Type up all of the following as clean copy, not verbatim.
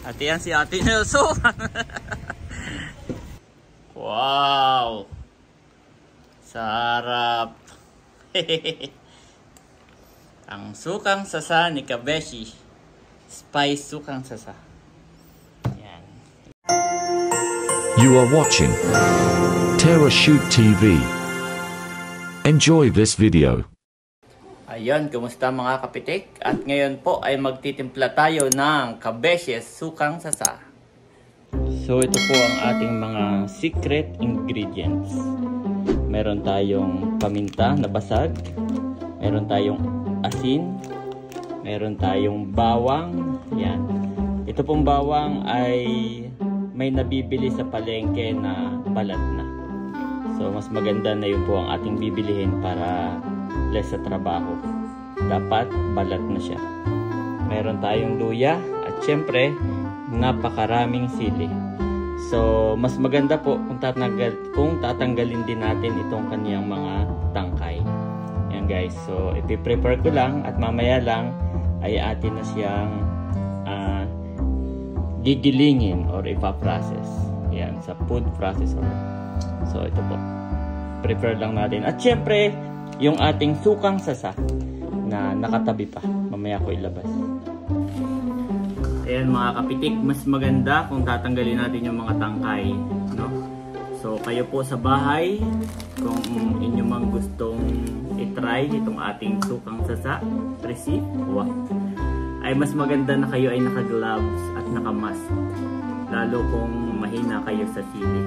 At yan si Ate Nelson. Wow! Sarap! Ang sukang sasa ni Kabeshi. Spice sukang sasa. Yan. You are watching TerraShoot TV. Enjoy this video. Ayan, kumusta mga kapitik? At ngayon po ay magtitimpla tayo ng Kabeshi's sukang sasa. So ito po ang ating mga secret ingredients. Meron tayong paminta na basag, meron tayong asin, meron tayong bawang. Yan. Ito pong bawang ay may nabibili sa palengke na balat na. So mas maganda na yun po ang ating bibilihin para less sa trabaho. Dapat balat na siya. Meron tayong luya at syempre napakaraming sili. So mas maganda po kung tatanggalin din natin itong kaniyang mga tangkay. Yan guys. So ipi-prepare ko lang at mamaya lang ay atin na siyang gigilingin or ipa-process. Yan sa food processor. So ito po. Prepare lang natin. At syempre yung ating sukang sasa na nakatabi pa. Mamaya ko ilabas. Ayan mga kapitik, mas maganda kung tatanggalin natin yung mga tangkay, no? So kayo po sa bahay, kung inyo mang gustong i-try itong ating sukang sasa recipe, ay mas maganda na kayo ay naka-gloves at naka-mask. Lalo kung mahina kayo sa sili.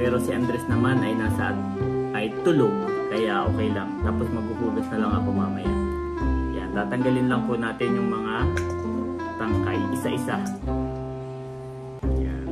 Pero si Andres naman ay tulog, kaya okay lang. Tapos maghuhugas na lang ako mamaya. Yan, tatanggalin lang po natin yung mga tangkay, isa-isa. Yan.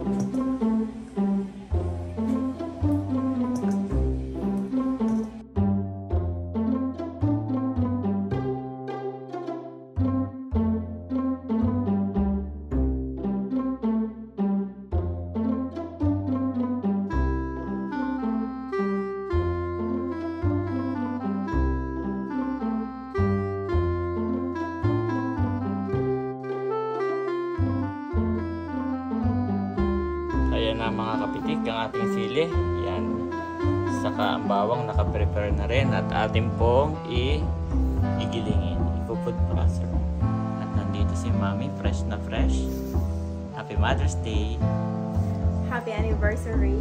Ayan na mga kapitik, ang ating sili. Yan. Saka ang bawang naka-prepare na rin at ating pong igilingin. Ipo-food processor. At nandito si Mami, fresh na fresh. Happy Mother's Day. Happy anniversary.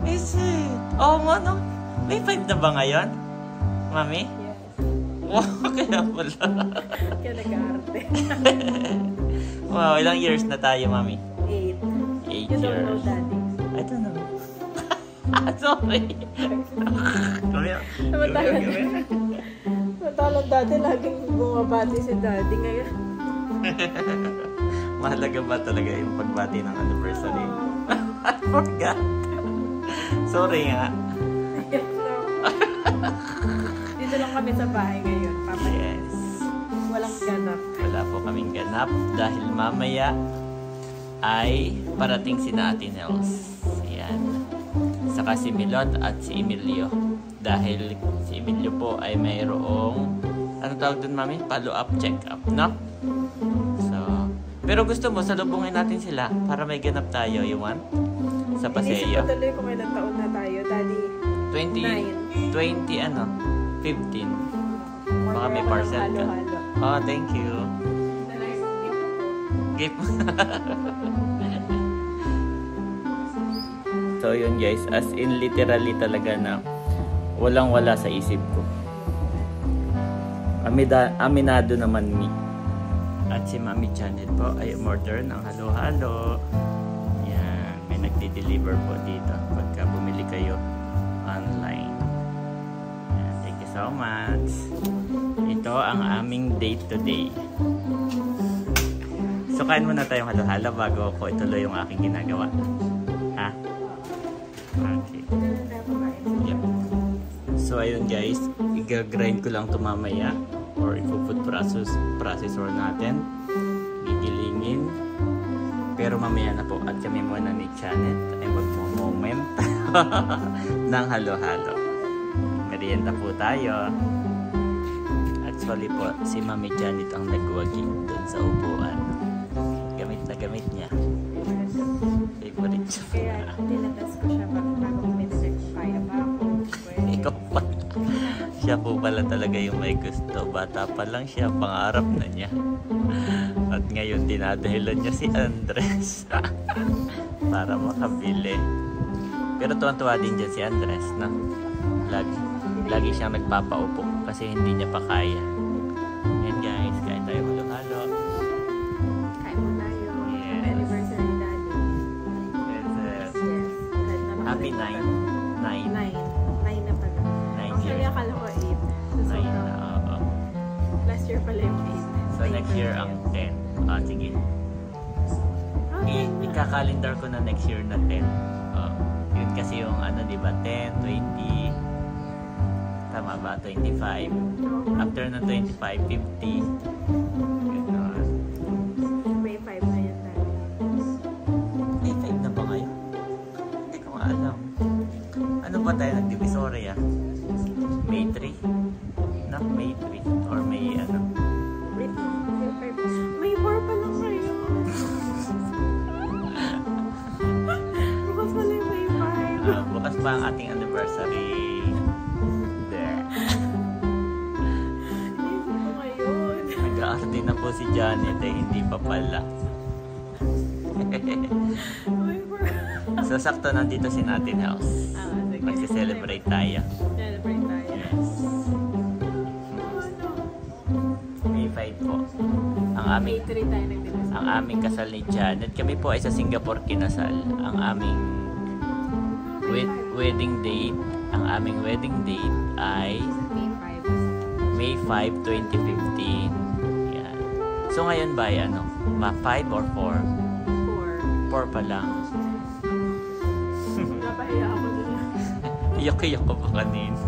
Is it? Oh, no? May 5 na ba ngayon? Mami? Yes. Wow, kaya pala. Kaya nag-aarte. Wow, ilang years na tayo, Mami? 8. 8 You don't years. know daddy. I don't know. Sorry. Matalang dati, laging bumabati si daddy ngayon. Mahalaga ba talaga yung pagbati ng anniversary? I forgot. Sorry nga. Dito lang kami sa bahay ngayon. Papa. Yes. Walang ganap. Wala po kaming ganap dahil mamaya ay parating si Ate Nels. Ayan. Saka si Milot at si Emilio. Dahil si Emilio po ay mayroong, ano tawag dun, Mami? Follow-up check-up, no? So, pero gusto mo, salubungin natin sila para may ganap tayo, you want? Sa paseo. Inisip ko tuloy kung ilang taon na tayo, daddy. 20, 15. Baka may parcel ka. Halo-halo. Oh, thank you. Gift. So yun guys, as in literally talaga na walang wala sa isip ko. Aminado naman ni. At si Mami Janet po ay umorder ng halo-halo. Yan, may nagdi-deliver po dito pagka bumili kayo online. Yan, thank you so much. Ito ang aming day to day. So kain muna tayong halo-halo bago ko ituloy yung aking ginagawa. Ha? Okay. Yep. So ayun guys, i-grind ko lang ito mamaya or i-food processor natin. Gigilingin. Pero mamaya na po at kami muna ni Janet ay magmo-moment ng halo-halo. Merienda po tayo. Actually po, si Mami Janet ang nagwagi doon sa upuan. Gamit na gamit niya. Kaya tinatas ko siya bago bumili kung kaya ba ako. Pwede. Ikaw pa. Siya po pala talaga yung may gusto. Bata pa lang siya, pangarap na niya. At ngayon, dinadahilan niya si Andres para makabili. Pero tuwan-tuwa din dyan si Andres, no? Lagi siyang nagpapaupo kasi hindi niya pa kaya. Yan guys, kain tayo halo-halo. Kain mo tayo. Yes. Anniversary ni Daddy. Yes, Yes. Kahit na happy bumalik 9. pa 9. 9 na pala. 9 Actually, years. akala ko 8. So, 9 na, oo. last year pala yung 8. So next year ang 10. Ah, sige. Ika-calendar ko na next year na 10. Yun kasi yung ano, di ba? 10, 20. Tama ba? 25. After ng 25, 50. Ganon. May 5 na yun Daddy. May 5 na ba ngayon? Hindi ko nga alam. Ano ba tayo nag-divisoria? May 3? Na May 3? Or may ano? Wait, may 5. May 4 pa lang kayo. Bukas pala yung may 5. Bukas pa ang ating anniversary. There. Inisip ko ngayon. Nag-aarte na po si Janet eh, hindi pa pala. May 4. So sakto nandito si Natin House. Sige. Magse-celebrate tayo. Celebrate tayo. Yes. May 5 po. Ang May aming 3 tayo nagdinas. ang aming kasal ni Janet. Kami po ay sa Singapore kinasal. Ang aming wedding date, ang aming wedding date ay May 5. May 5, 2015. Yan. So ngayon ba ay ano? 5 or 4? 4 pa lang. Napahiya ako dun. Iyak-iyak ko pa kanina.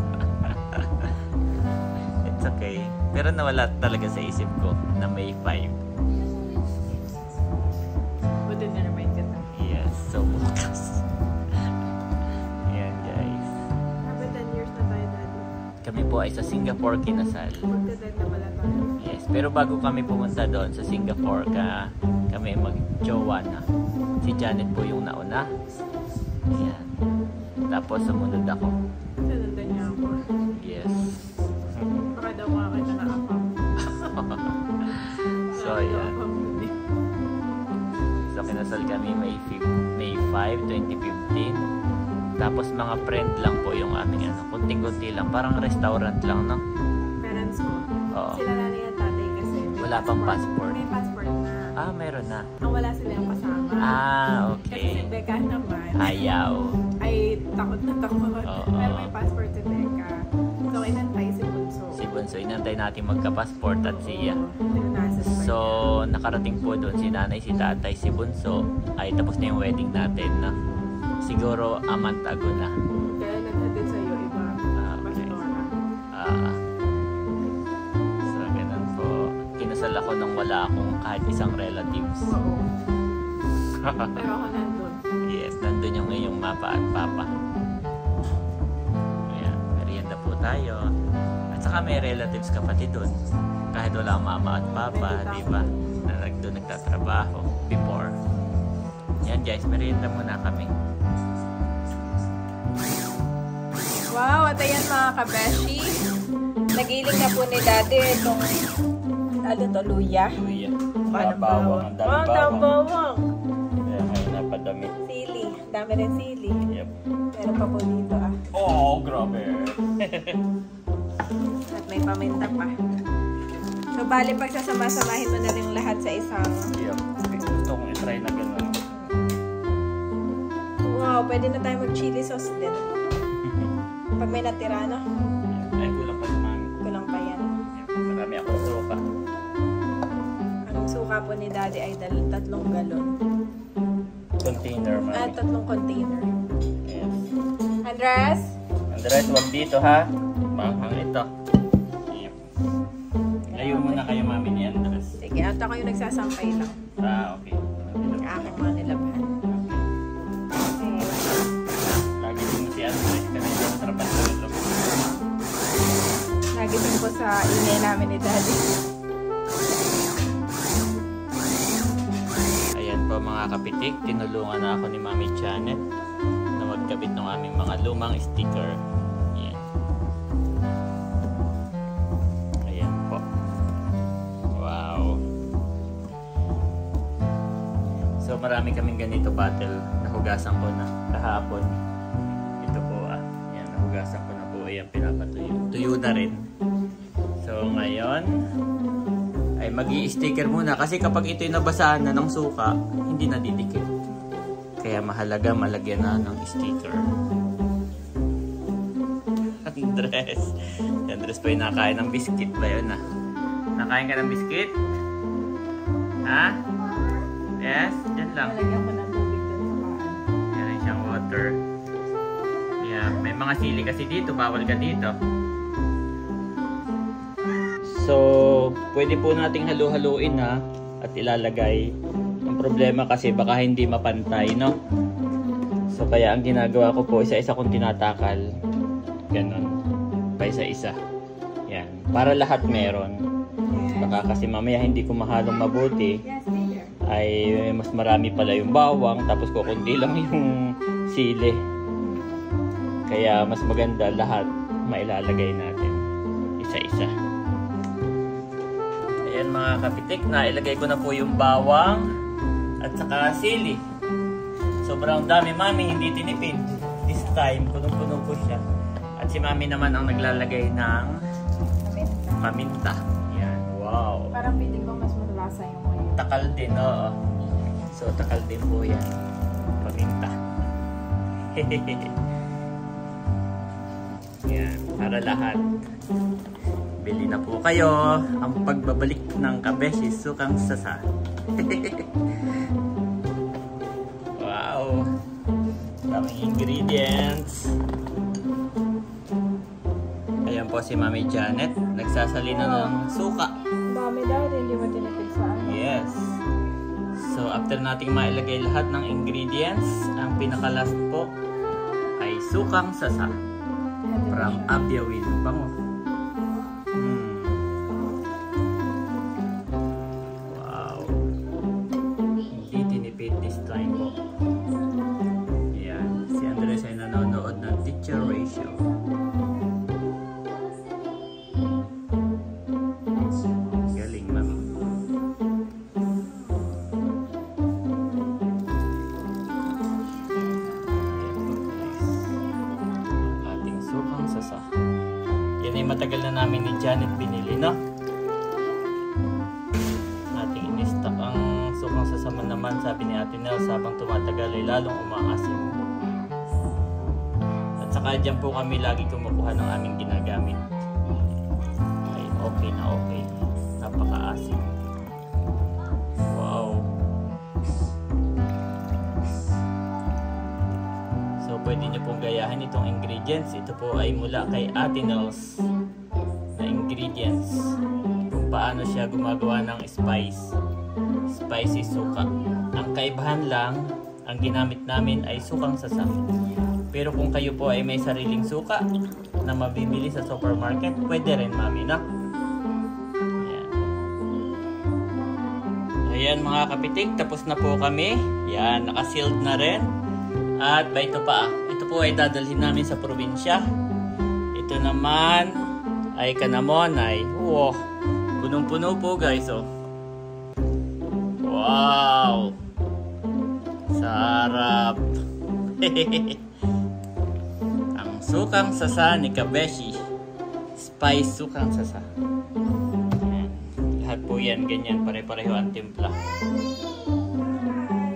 It's okay. Pero nawala talaga sa isip ko na May 5. Buti na-remind kita. Yes, so bukas. Yan guys. Happy 10 years na tayo, Daddy. Kami po ay sa Singapore kinasal. Magda-dead na pala tayo. Yes, pero bago kami pumunta doon sa Singapore, kami mag-jowa na. Si Janet po yung nauna. Yan. Tapos sumunod ako. Sinundan niya ako. Yes. Baka daw makakita na ako. So, yan. So, kinasal kami May 5, 2015. Tapos mga friend lang po yung aming ano, kunting-kunti lang. Parang restaurant lang, no? Parents ko. Oo. Sila nanay at tatay kasi. may Wala pang passport. May passport na. Ah, meron na. Ang wala sila yung kasama. Ah, Kasi okay. si Becca naman. Ayaw. Ay, takot na takot. Oo. Pero may passport si Becca. So, inantay si Bunso. Si Bunso, inantay natin magka-passport at siya. Tinanasan pa So, niya. nakarating po doon si nanay, si tatay, si Bunso. Ay, tapos na yung wedding natin, no? Siguro a month ago na. Kaya naghatid sa'yo iba. Okay. Pastora. So, ganun po. Kinasal ako nang wala akong kahit isang relatives. Oo. Pero ako nandun. Yes, nandun yung ngayong mapa at papa. Ayan, merienda po tayo. At saka may relatives ka pati doon. Kahit wala ang mama at papa, di ba? Na doon nagtatrabaho before. Yan guys, merienda muna kami. Wow, at ayan mga kabeshi. Nagiling na po ni Daddy itong luya. Luya. Paano bawang? Ang Ang bawang. Kaya ngayon napadami. Sili. Dami rin sili. Yep. Meron pa po dito ah. Oh, grabe. At may paminta pa. So, bali pagsasama-samahin mo na rin lahat sa isang... Yep. Gusto kong itry na gano'n. Wow, pwede na tayo mag-chili sauce din. Pag may natira, no? Ay, kulang pa naman. Kulang pa yan. Yep. Marami akong suka. Ang suka po ni Daddy ay 3 galon. Container, mami. At 3 container. Yes. Andres? Andres, wag dito ha. Manghang ito. Yep. Layo muna kayo, mami ni Andres. Sige, at ako yung nagsasampay lang. Ah, okay. Ang aking mga nilabhan. Okay. Lagi din mo si Andres kasi hindi ako trabaho sa loob. Nagising po sa ingay namin ni Daddy. Ayan po mga kapitik, tinulungan na ako ni Mami Janet na magkabit ng aming mga lumang sticker. Ayan. Ayan po. Wow. So marami kaming ganito battle. Nahugasan ko na kahapon. Ito po Ayan, nahugasan ko na po. Ayan, pinapatuyo. Tuyo na rin. So ngayon ay mag-i-sticker muna kasi kapag ito'y nabasahan na ng suka, hindi na didikit. Kaya mahalaga malagyan na ng sticker. Andres pa yung nakain ng biscuit ba yun Nakain ka ng biscuit? Ha? Yes? Diyan lang. Nalagyan ko ng tubig doon sa paan. Yan siyang water. Yeah, may mga sili kasi dito, bawal ka dito. So, pwede po nating halu-haluin at ilalagay. Ang problema kasi baka hindi mapantay, no? So, kaya ang ginagawa ko po, isa-isa kong tinatakal. Ganon. Pa isa-isa. Yan. Para lahat meron. Baka kasi mamaya hindi ko mahalong mabuti. Ay mas marami pala yung bawang, tapos kukunti lang yung sili. Kaya mas maganda lahat mailalagay natin. Isa-isa. Ayan mga kapitik, na ilagay ko na po yung bawang at saka sili. Sobrang dami, Mami, hindi tinipid. This time, punong-puno ko siya. At si Mami naman ang naglalagay ng paminta. Yan, wow. Parang piling ko mas malasa yung ngayon. Takal din, oo. So, takal din po yan. Paminta. Yan, para lahat. Bili na po kayo ang pagbabalik ng Kabeshi Sukang Sasa. Wow! Daming ingredients. Ayan po si Mami Janet. Nagsasalina ng suka. Dami daw, hindi mo tinipid sa ano. Yes. So, after nating mailagay lahat ng ingredients, ang pinaka-last po ay Sukang Sasa. From Abyawin. Bango. Wow. Hindi tinipid this time po. Ayan. Si Andres ay nanonood ng Teacher Ratio. Galing, Mami. Ating Sukang Sasa. Yan ay matagal na namin ni Janet binili, no? Ating in-stock ang Sukang Sasa naman, sabi ni Ate Nels, habang tumatagal ay lalong umaasim. At saka dyan po kami lagi kumukuha ng aming ginagamit. Ay, okay na okay. Napaka-asim. Wow. So, pwede nyo pong gayahin itong ingredients. Ito po ay mula kay Ate Nels na ingredients. Kung paano siya gumagawa ng spicy suka. Ang kaibahan lang, ang ginamit namin ay Sukang Sasa. Pero kung kayo po ay may sariling suka na mabibili sa supermarket, pwede rin, Mami, no? Ayan. Ayan mga kapitik, tapos na po kami. Yan, naka-sealed na rin. At ba ito pa, ito po ay dadalhin namin sa probinsya. Ito naman ay Kanamonay. Wow, punong-puno po guys, oh. Wow, sarap. Ang Sukang Sasa ni Kabeshi. Spice Sukang Sasa. Ayan. Lahat po yan, ganyan, pare-pareho ang timpla.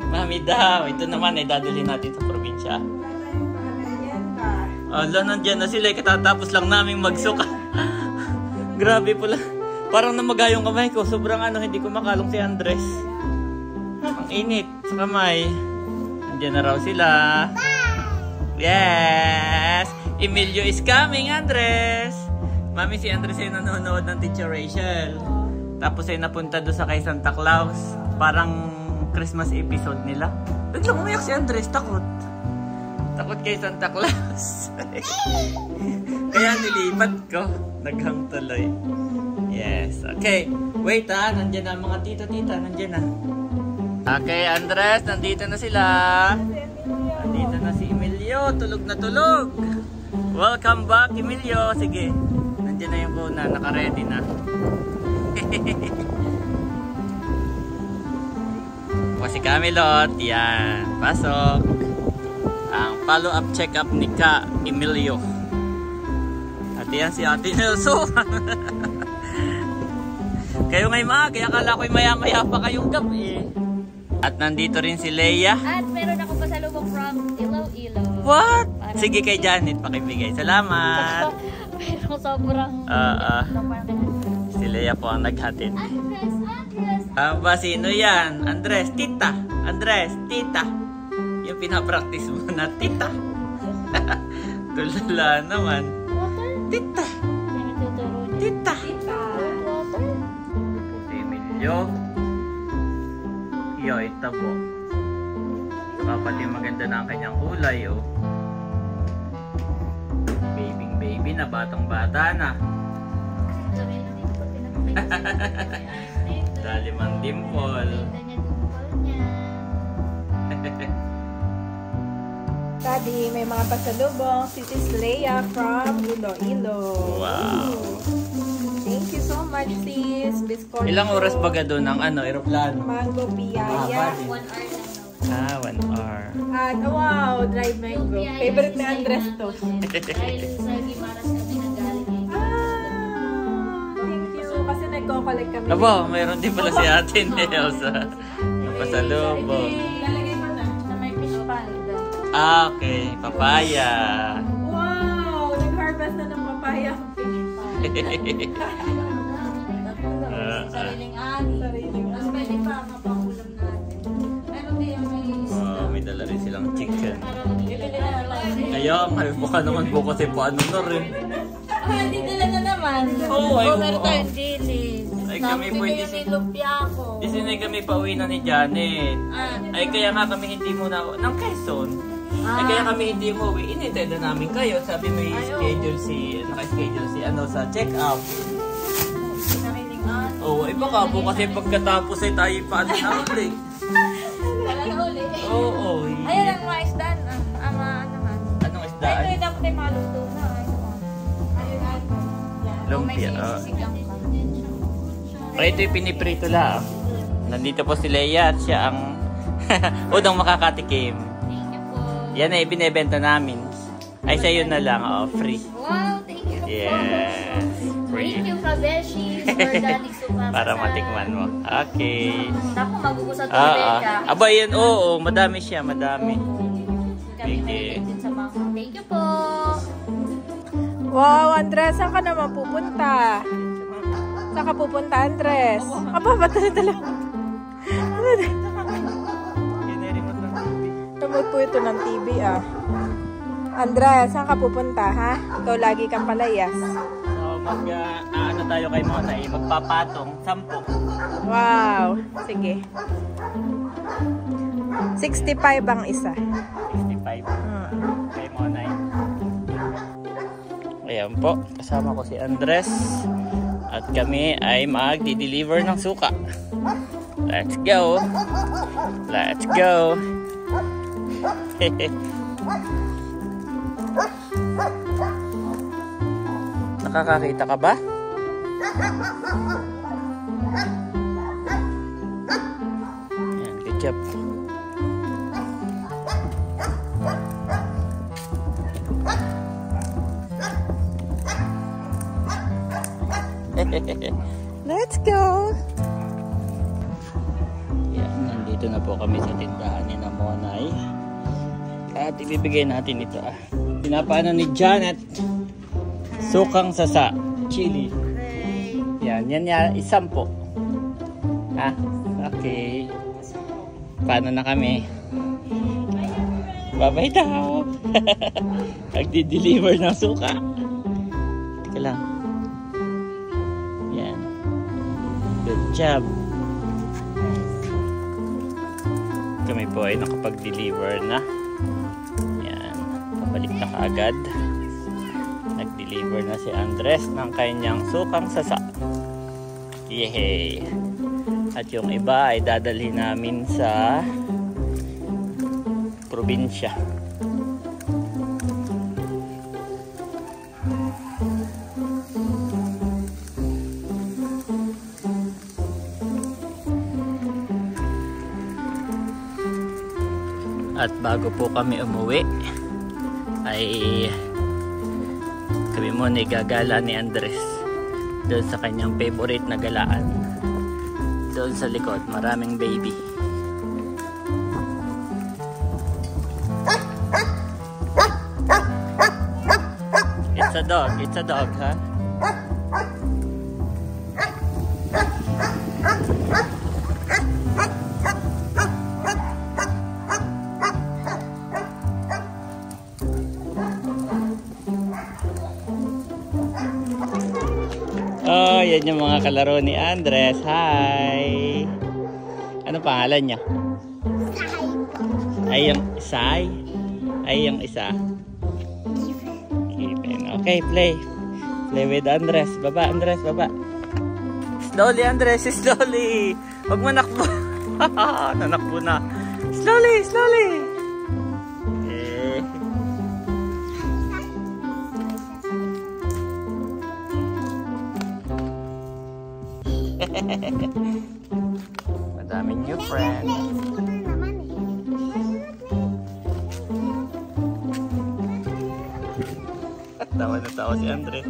Mami daw, ito naman ay dadalhin natin sa probinsya. Ala, nandyan na sila. Katatapos lang namin magsuka. Grabe pala. Parang namaga yung kamay ko. Sobrang hindi ko makalong si Andres. Ang init sa kamay. Nandyan na raw sila. Yes! Emilio is coming, Andres! Mami, si Andres ay nanonood ng Teacher Rachel. Tapos ay napunta doon sa kay Santa Claus. Parang Christmas episode nila. Biglang umiyak si Andres, takot. Takot kay Santa Claus. Kaya nilipat ko. Naghang tuloy. Yes, okay. Wait nandiyan na mga tita-tita. Nandiyan na. Okay, Andres, nandito na sila. Nandito na si Emilio. Tulog na tulog. Welcome back, Emilio. Sige, nandiyan na yung kuna. Naka-ready na. Si Camilot. Yan. Pasok. Ang follow-up check-up ni Ka Emilio. At yan si Ate Nelson. Kayo ngay kaya akala ko'y maya-maya pa kayong gabi. At nandito rin si Leia. At meron ako pasalubong from Iloilo. What? Sige kay Janet, pakibigay. Salamat. Pero sobrang... Si Leia po ang naghatid. Andres. Sino yan? Andres, tita. Andres, tita. Yung pinapractice mo na, tita. Tulala naman. Water? Tita. Yan ang tuturo niya. Tita. Water? Si Emilio. Yo, ito po. Pati maganda na ang kanyang kulay, oh. Baby na, batang-bata na. Dali mang dimple. Daddy, may mga pasalubong. This is Leia from Iloilo. Wow. Thank you so much, sis. Biscotti. Ilang oras ba doon ng aeroplano? Mango piyaya. 1 hour lang daw. 1 hour. At wow, dried mango. Favorite ni Andres to. Dahil sa Gimaras kami nanggaling Thank you. Kasi nagko-collect kami. Aba, mayroon din pala si Ate Nelsa. Pasalubong. Lalagay mo na. na may fish pond. Okay, papaya. Wow! Nag-harvest na ng papaya ang fish pond. Sariling ani. Mas pwede pa mapangulam natin. Meron din yung may isda. May dala rin silang chicken. Bibili na lang. Kaya, may baka naman po kasi paano na rin. Hindi nila na naman. Oo, ay, Pero oo. tayong dilis. Ay, kami pwede yung nilumpia ko. Disinay kami pauwi na ni Janet. Ay, kaya nga kami hindi muna ng Quezon. Ay, kaya kami hindi umuwi. Inintay na namin kayo. Sabi may schedule naka-schedule si sa check-up. Sariling ani. Oo, ay baka po kasi pagkatapos ay tayo paano na uli. Wala na uli. Oo. Ayan ang mga isdaan. Naman. Anong isdaan? Ay, dapat ay maluto na. Ayun. Lumpia. Sisigang pa. Ay, ito yung piniprito lang. Nandito po si Leia at siya ang unang makakatikim. Thank you po. Yan ay binebenta namin. Ay, sa yun na lang. Free. Wow, thank you po. Yes. Free. Thank you, Kabeshi, for daling suka. Para matikman mo. Okay. Naku, magugusat ko ka. Aba, yan. Oo, madami siya. Madami. Kami mahilig din sa mga. Thank you po. Wow, Andres, saan ka naman pupunta? Saan ka pupunta, Andres? Aba, ba't dala? Remote po ito ng TV, ah. Andres, saan ka pupunta, ha? Ikaw lagi kang palayas. So, ano tayo kay Monay? Magpapatong. 10. Wow, sige. 65 ang isa. 65. Kay Monay. Ayan po. Kasama ko si Andres. At kami ay magdi-deliver ng suka. Let's go. Let's go. Nakakakita ka ba? Yan, good job. Let's go! Yan, nandito na po kami sa tindahan ni Monay. At ibibigay natin ito. Pinapaano ni Janet. Sukang sasa. Chili. Yan, yan. 10 po. Okay. Paano na kami? Bye-bye daw. Nagdi-deliver ng suka. Teka lang. Yan. Good job. Kami po ay nakapag-deliver na. Yan. Pabalik na kaagad. Nag-deliver na si Andres ng kanyang sukang sasa. Yehey! At yung iba ay dadalhin namin sa probinsya. At bago po kami umuwi ay kami muna gagala ni Andres doon sa kanyang favorite na galaan. Doon sa likod, maraming baby. It's a dog, ha? Oh, yan yung mga kalaro ni Andres. Hi! Ano pangalan niya? Ay, yung Sai? Ay, yung isa. Okay, play. Play with Andres. Baba, Andres, baba. Slowly, Andres, slowly. Huwag mo nakbo. Nanakbo na. Slowly, slowly. Okay. Madaming new friends. Tawa na tawa si Andres.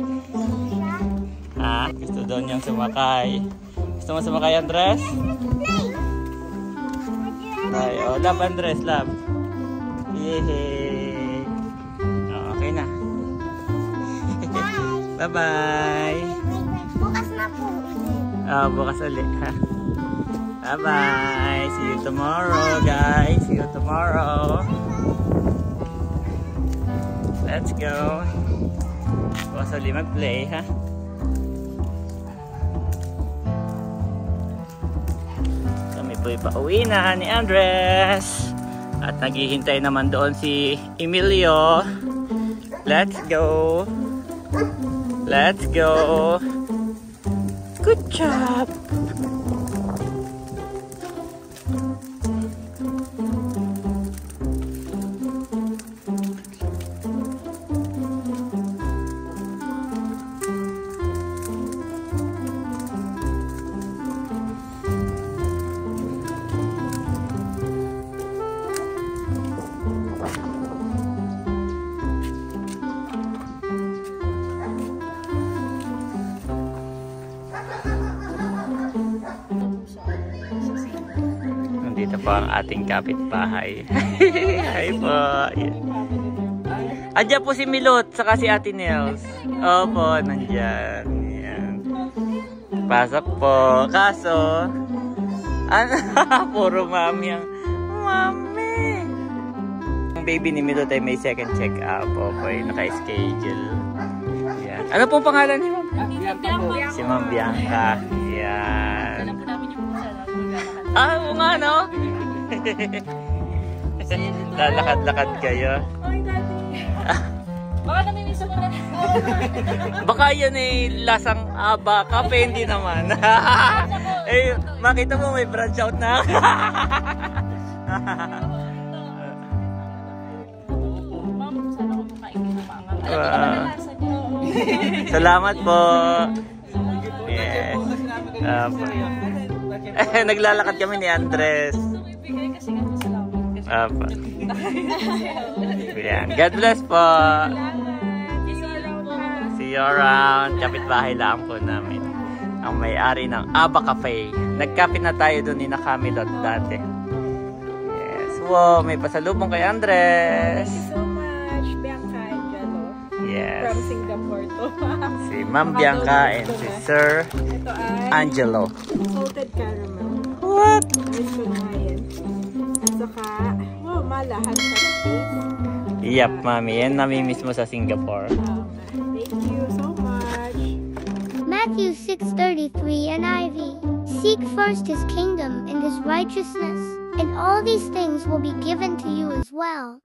Gusto daw niyang sumakay. Gusto mo sumakay, Andres? Ay, oh, love, Andres, love. Yehey. Oh, okay na. Bye-bye. Bukas na po. Bukas ulit, ha? Bye-bye. See you tomorrow, guys. See you tomorrow. Let's go. Bukas ulit mag-play, ha? Kami po'y pauwi na ni Andres. At naghihintay naman doon si Emilio. Let's go. Let's go. Good job. Dito po ang ating kapitbahay. Hi po. Andiyan po si Milot saka si Ate Nels. Opo, nandyan. Yan. Pasok po. Kaso, puro mami ang mami. Ang baby ni Milot ay may second check-up. Opo, ay naka-schedule. Yan. Ano pong pangalan ni Ma'am? Si Ma'am Bianca. Yan. Oo nga, no? Lalakad-lakad kayo. Baka namimiss ako na. Baka yan eh, lasang kape, hindi naman. Eh, makita mo may branch out na. Salamat po. Yes. Naglalakad kami ni Andres. God bless po. See you around. Kapitbahay lang po namin. Ang may-ari ng Aba Cafe. Nagkape na tayo doon ni Nakamilot dati. Yes. Wow, may pasalubong kay Andres. Thank you so much, Bianca Angelo. Yes. From Singapore to. Si Ma'am Bianca and si Sir Ito ay Angelo. salted caramel. What? Gusto na yan. At saka, oh, malahat sa taste. Yep, mami. Yan namimiss mo sa Singapore. Thank you so much. Matthew 6:33 NIV. Seek first his kingdom and his righteousness, and all these things will be given to you as well.